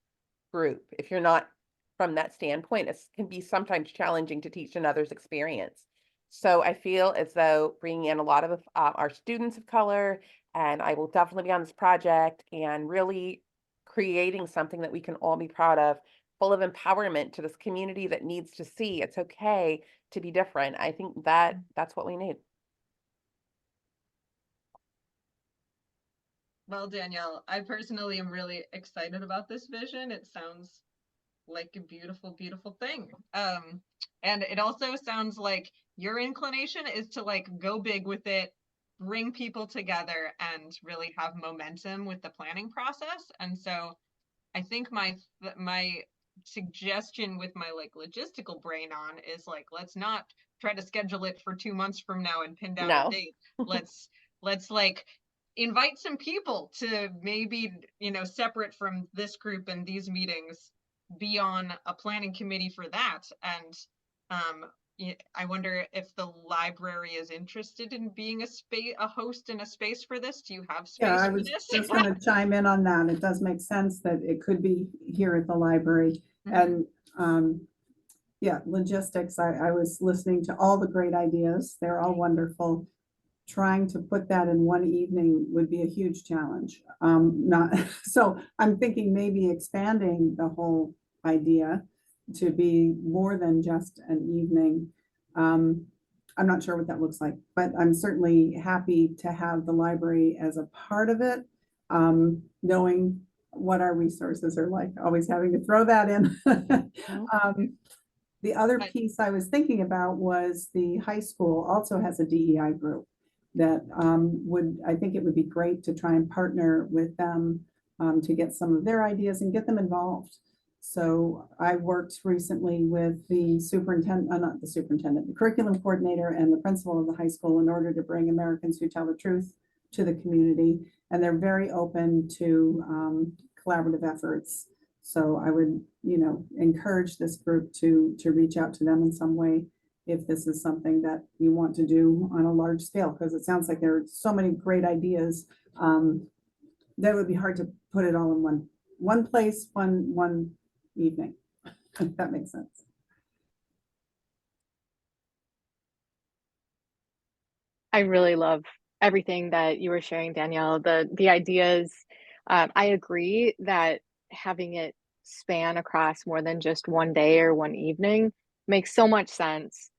group, if you're not from that standpoint. It can be sometimes challenging to teach another's experience. So I feel as though bringing in a lot of our students of color, and I will definitely be on this project, and really creating something that we can all be proud of, full of empowerment to this community that needs to see it's okay to be different. I think that that's what we need. Well, Danielle, I personally am really excited about this vision. It sounds like a beautiful, beautiful thing. And it also sounds like your inclination is to like go big with it, bring people together, and really have momentum with the planning process. And so I think my suggestion with my like logistical brain on is like, let's not try to schedule it for 2 months from now and pin down a No. date. Let's like invite some people to maybe, separate from this group and these meetings, be on a planning committee for that. And I wonder if the library is interested in being a host in a space for this. Do you have Yeah, space I for was this? just gonna chime in on that. It does make sense that it could be here at the library. Mhm. And yeah, logistics, I was listening to all the great ideas. They're all wonderful. Trying to put that in one evening would be a huge challenge. Not, so I'm thinking maybe expanding the whole idea to be more than just an evening. I'm not sure what that looks like, but I'm certainly happy to have the library as a part of it, knowing what our resources are like, always having to throw that in. The other But- piece I was thinking about was the high school also has a DEI group that I think it would be great to try and partner with them to get some of their ideas and get them involved. So I worked recently with the superintendent, not the superintendent, the curriculum coordinator and the principal of the high school in order to bring Americans Who Tell the Truth to the community. And they're very open to collaborative efforts. So I would, encourage this group to reach out to them in some way if this is something that you want to do on a large scale, because it sounds like there are so many great ideas that would be hard to put it all in one place, one evening, if that makes sense. I really love everything that you were sharing, Danielle. The ideas. I agree that having it span across more than just one day or one evening makes so much sense.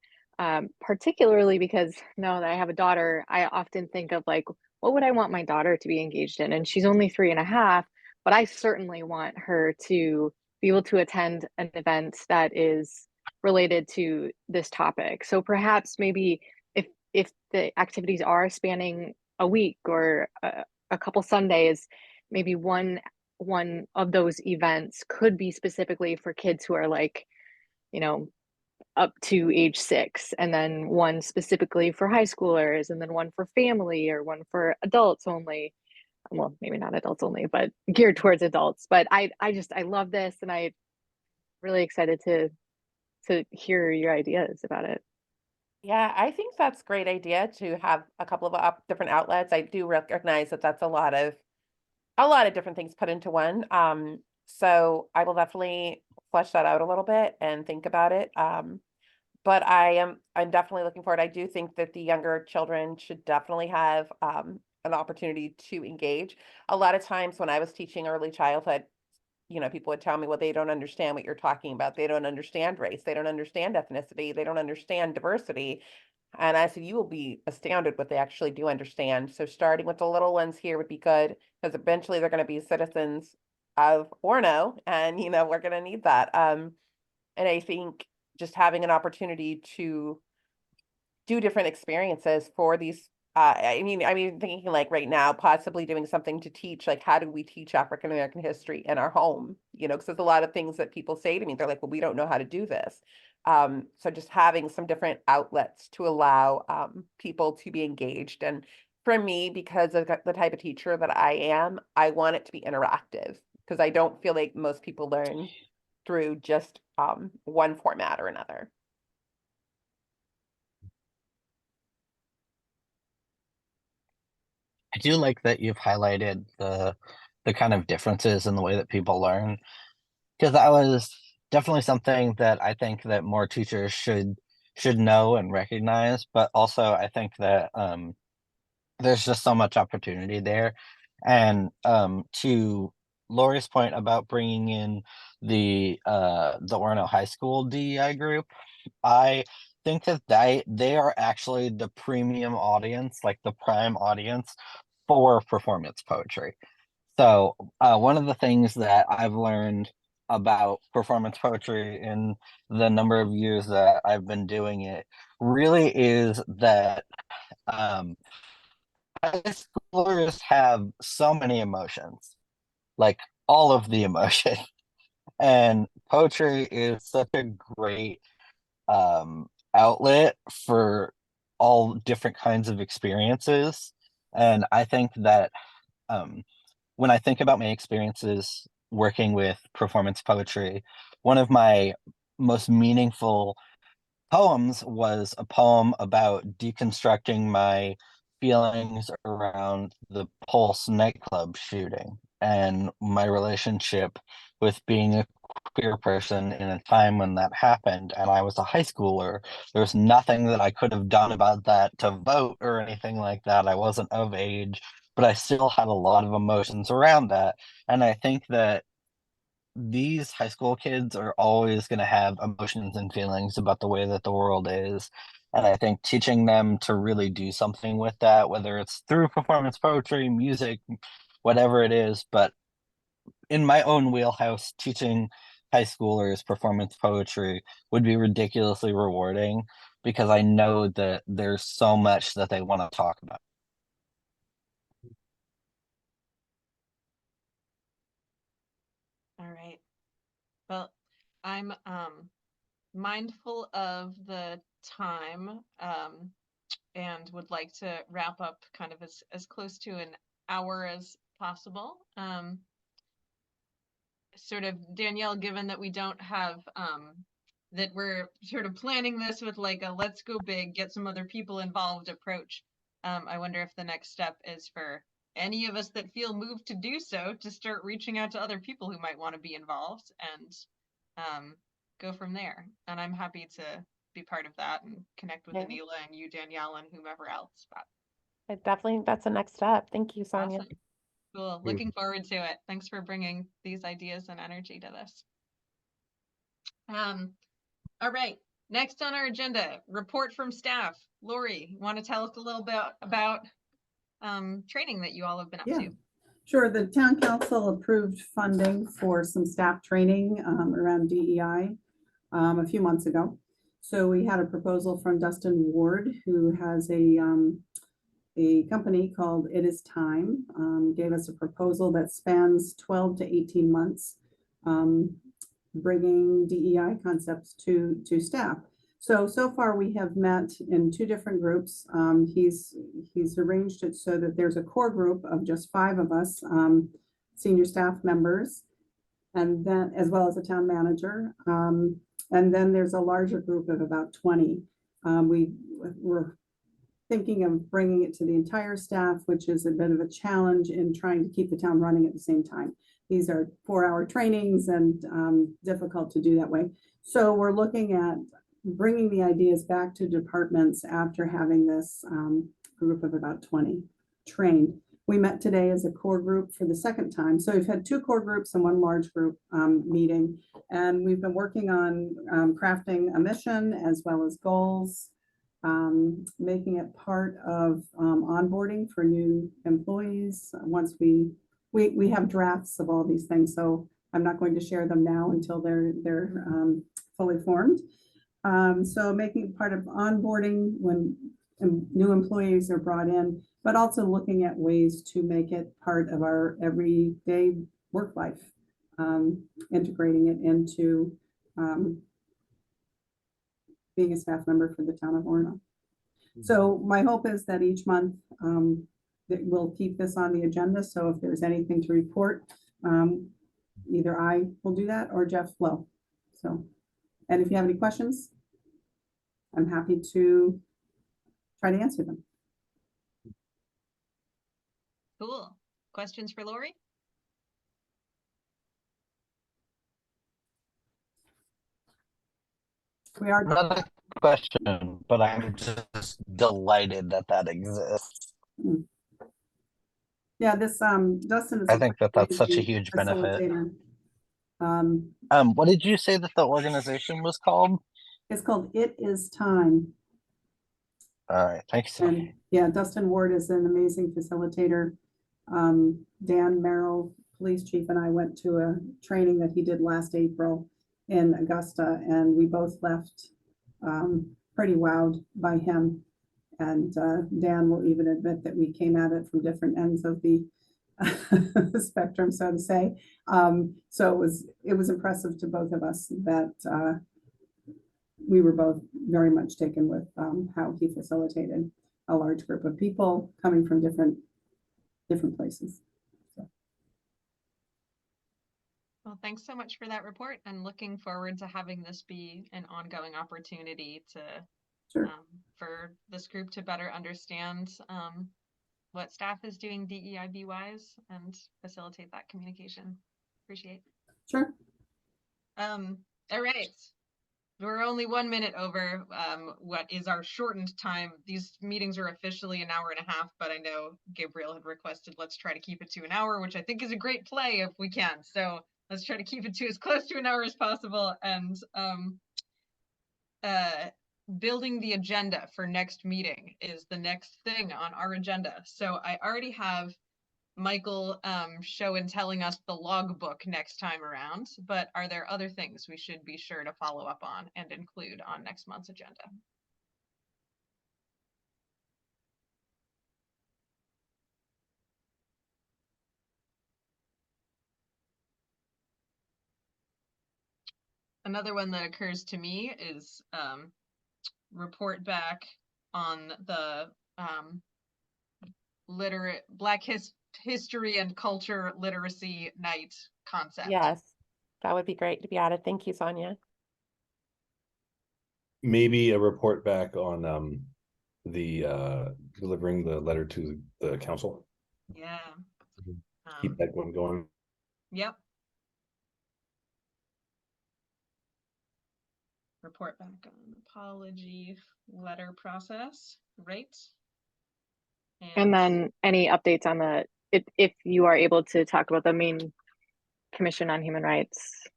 Particularly because now that I have a daughter, I often think of like, what would I want my daughter to be engaged in? And she's only 3.5, but I certainly want her to be able to attend an event that is related to this topic. So perhaps maybe if the activities are spanning a week or a couple Sundays, maybe one of those events could be specifically for kids who are like, you know, up to age 6, and then one specifically for high schoolers, and then one for family, or one for adults only. Well, maybe not adults only, but geared towards adults. But I love this, and I'm really excited to hear your ideas about it. Yeah, I think that's a great idea to have a couple of different outlets. I do recognize that that's a lot of different things put into one. So I will definitely flesh that out a little bit and think about it. But I'm definitely looking forward. I do think that the younger children should definitely have an opportunity to engage. A lot of times when I was teaching early childhood, people would tell me, well, they don't understand what you're talking about. They don't understand race. They don't understand ethnicity. They don't understand diversity. And I said, you will be astounded what they actually do understand. So starting with the little ones here would be good, because eventually they're going to be citizens of Orono, and we're going to need that. And I think just having an opportunity to do different experiences for these. I mean, thinking like right now, possibly doing something to teach, like how do we teach African American history in our home? Because there's a lot of things that people say to me. They're like, well, we don't know how to do this. So just having some different outlets to allow people to be engaged. And for me, because of the type of teacher that I am, I want it to be interactive, because I don't feel like most people learn through just one format or another. I do like that you've highlighted the kind of differences in the way that people learn, because that was definitely something that I think that more teachers should know and recognize. But also, I think that there's just so much opportunity there. And to Lori's point about bringing in the Orono High School DEI group, I think that they are actually the premium audience, like the prime audience for performance poetry. So one of the things that I've learned about performance poetry in the number of years that I've been doing it really is that high schoolers have so many emotions, like all of the emotion. And poetry is such a great outlet for all different kinds of experiences. And I think that when I think about my experiences working with performance poetry, one of my most meaningful poems was a poem about deconstructing my feelings around the Pulse nightclub shooting and my relationship with being a queer person in a time when that happened. And I was a high schooler. There was nothing that I could have done about that to vote or anything like that. I wasn't of age, but I still had a lot of emotions around that. And I think that these high school kids are always going to have emotions and feelings about the way that the world is. And I think teaching them to really do something with that, whether it's through performance poetry, music, whatever it is, but in my own wheelhouse, teaching high schoolers performance poetry would be ridiculously rewarding because I know that there's so much that they want to talk about. All right. Well, I'm mindful of the time and would like to wrap up kind of as close to an hour as possible. Sort of, Danielle, given that we don't have that we're sort of planning this with like a let's go big, get some other people involved approach. I wonder if the next step is for any of us that feel moved to do so to start reaching out to other people who might want to be involved and go from there. And I'm happy to be part of that and connect with Yeah. Anila and you, Danielle, and whomever else. But I definitely think that's the next step. Thank you, Sonia. awesome. Cool. Looking forward to it. Thanks for bringing these ideas and energy to this. All right. Next on our agenda, report from staff. Lori, want to tell us a little bit about training that you all have been up Yeah, to? sure. The town council approved funding for some staff training around DEI a few months ago. So we had a proposal from Dustin Ward, who has a company called It Is Time, gave us a proposal that spans 12 to 18 months, bringing DEI concepts to staff. So far we have met in 2 different groups. He's arranged it so that there's a core group of just 5 of us, senior staff members, and then as well as a town manager. And then there's a larger group of about 20. We're thinking of bringing it to the entire staff, which is a bit of a challenge in trying to keep the town running at the same time. These are 4-hour trainings and difficult to do that way. So we're looking at bringing the ideas back to departments after having this group of about 20 trained. We met today as a core group for the second time. So we've had 2 core groups and 1 large group meeting. And we've been working on crafting a mission as well as goals, making it part of onboarding for new employees. Once we have drafts of all these things, so I'm not going to share them now until they're fully formed. So making it part of onboarding when new employees are brought in, but also looking at ways to make it part of our everyday work life, integrating it into being a staff member for the town of Orono. So my hope is that each month that we'll keep this on the agenda. So if there's anything to report, either I will do that or Jeff will. So, and if you have any questions, I'm happy to try to answer them. Cool. Questions for Lori? We are. Another question, but I'm just delighted that that exists. Yeah, this Dustin is. I think that that's such a huge benefit. What did you say that the organization was called? It's called It Is Time. All right, thanks. And yeah, Dustin Ward is an amazing facilitator. Dan Merrill, police chief, and I went to a training that he did last April in Augusta, and we both left pretty wowed by him. And Dan will even admit that we came at it from different ends of the spectrum, so to say. So it was impressive to both of us that we were both very much taken with how he facilitated a large group of people coming from different places. So. Well, thanks so much for that report, and looking forward to having this be an ongoing opportunity to Sure. for this group to better understand what staff is doing DEIB wise and facilitate that communication. Appreciate. Sure. All right. We're only 1 minute over what is our shortened time. These meetings are officially an hour and a half, but I know Gabriel had requested let's try to keep it to an hour, which I think is a great play if we can. So let's try to keep it to as close to an hour as possible. And building the agenda for next meeting is the next thing on our agenda. So I already have Michael show and telling us the logbook next time around, but are there other things we should be sure to follow up on and include on next month's agenda? Another one that occurs to me is report back on the Black History and Culture Literacy Night concept. Yes, that would be great to be added. Thank you, Sonia. Maybe a report back on the delivering the letter to the council. Yeah. Keep that one going. Yep. Report back on apology letter process, right? And then any updates on the, if you are able to talk about the main commission on human rights,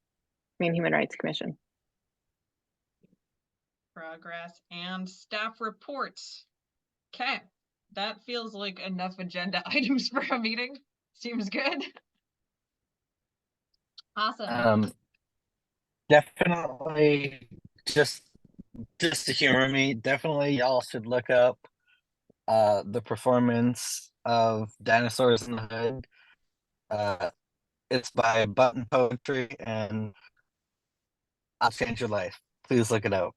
main human rights commission. Progress and staff reports. Okay, that feels like enough agenda items for a meeting. Seems good. Awesome. Definitely just to humor me, definitely y'all should look up the performance of Dinosaurs in the Hood. It's by Button Poetry, and I'll change your life. Please look it up.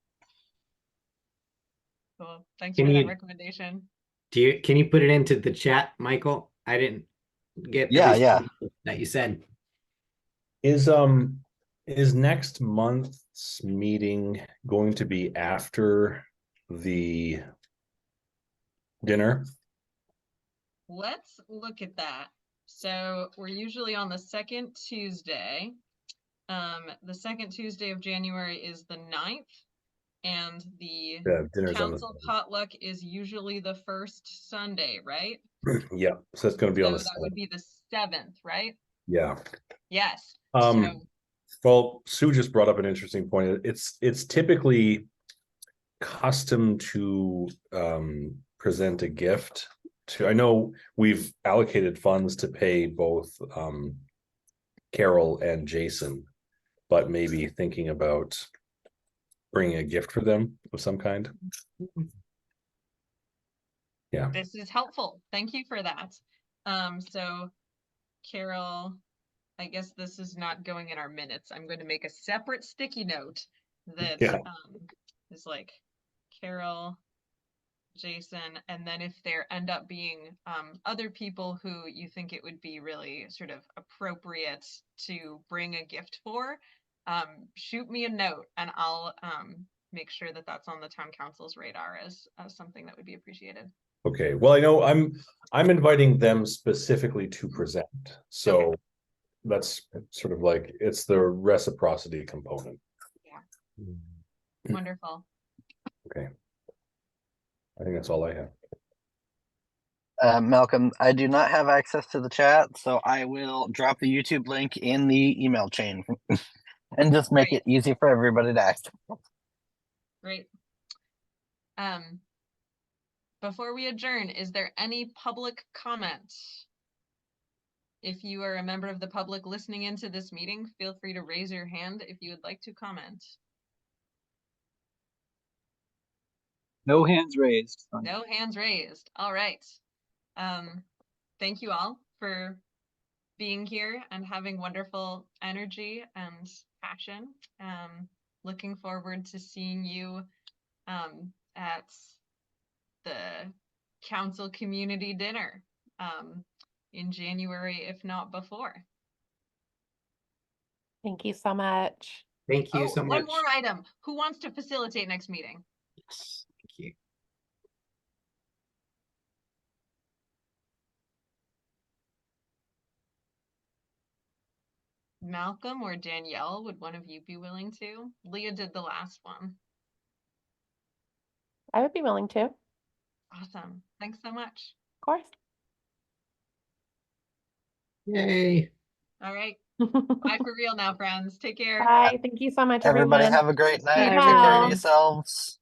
Cool. Thanks Can for that you- recommendation. Can you put it into the chat, Michael? I didn't get Yeah, everything that you said. Is next month's meeting going to be after the dinner? Let's look at that. So we're usually on the second Tuesday. The second Tuesday of January is the 9th, and the Dinner's on council potluck is usually the first Sunday, right? yeah, so it's going to be on So the that would be the 7th, right? yeah. Yes. Well, Sue just brought up an interesting point. It's typically custom to present a gift to. I know we've allocated funds to pay both Carol and Jason, but maybe thinking about bringing a gift for them of some kind. Yeah. This is helpful. Thank you for that. So Carol, I guess this is not going in our minutes. I'm going to make a separate sticky note that is like Carol, Jason, and then if there end up being other people who you think it would be really sort of appropriate to bring a gift for, shoot me a note and I'll make sure that that's on the town council's radar as something that would be appreciated. Okay. Well, I know I'm inviting them specifically to present, so Okay. that's sort of like it's the reciprocity component. Yeah. Wonderful. Okay. I think that's all I have. Malcolm, I do not have access to the chat, so I will drop the YouTube link in the email chain and just make it easy for everybody to access. Great. Before we adjourn, is there any public comment? If you are a member of the public listening into this meeting, feel free to raise your hand if you would like to comment. No hands raised. No hands raised. All right. Thank you all for being here and having wonderful energy and passion. Looking forward to seeing you at the council community dinner in January, if not before. Thank you so much. Thank you Oh, so one much. more item. Who wants to facilitate next meeting? Yes, thank you. Malcolm or Danielle, would one of you be willing to? Leah did the last one. I would be willing to, of Awesome. Thanks so much. course. Yay. All right. Bye for real now, friends. Take care. Bye. Thank you so much, Everybody everyone. have a great night. Be Take care of well. yourselves.